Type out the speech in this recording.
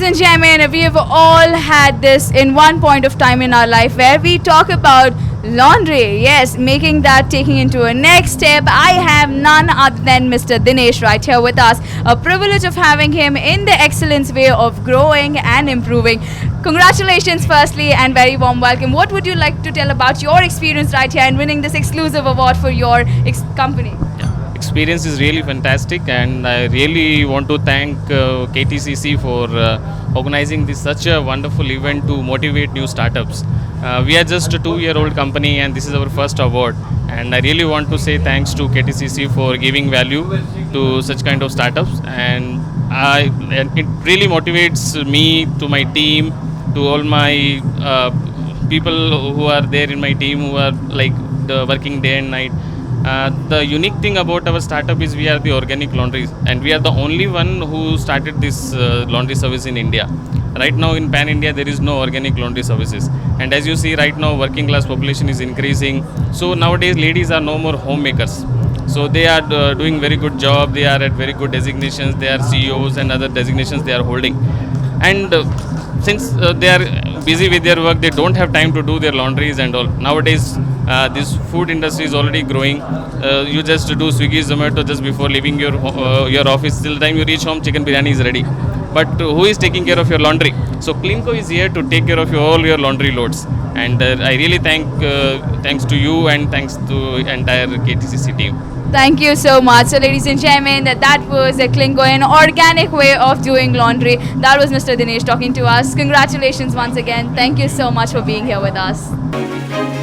and gentlemen, we have all had this in one point of time in our life where we talk about laundry. Yes, making that, taking into a next step. I have none other than Mr. Dinesh right here with us. A privilege of having him in the excellence way of growing and improving. Congratulations, firstly, and very warm welcome. What would you like to tell about your experience right here and winning this exclusive award for your company? Experience is really fantastic, and I really want to thank KTCC for organizing this such a wonderful event to motivate new startups. We are just a 2-year-old company, and this is our first award, and I really want to say thanks to KTCC for giving value to such kind of startups, and it really motivates me, to my team, to all my people who are there in my team, who are like working day and night. The unique thing about our startup is we are the organic laundries, and we are the only one who started this laundry service in India. Right now in Pan India there is no organic laundry services, and as you see right now working class population is increasing. So nowadays ladies are no more homemakers. So they are doing very good job. They are at very good designations. They are CEOs and other designations they are holding, and since they are busy with their work, they don't have time to do their laundries and all. Nowadays this food industry is already growing. You just do Swiggy, Zomato just before leaving your office. Till the time you reach home, chicken biryani is ready. But who is taking care of your laundry? So KLiNCO is here to take care of all your laundry loads. And I really thanks to you, and thanks to entire KTCC team. Thank you so much. So, ladies and gentlemen, that was a KLiNCO, an organic way of doing laundry. That was Mr. Dinesh talking to us. Congratulations once again. Thank you so much for being here with us.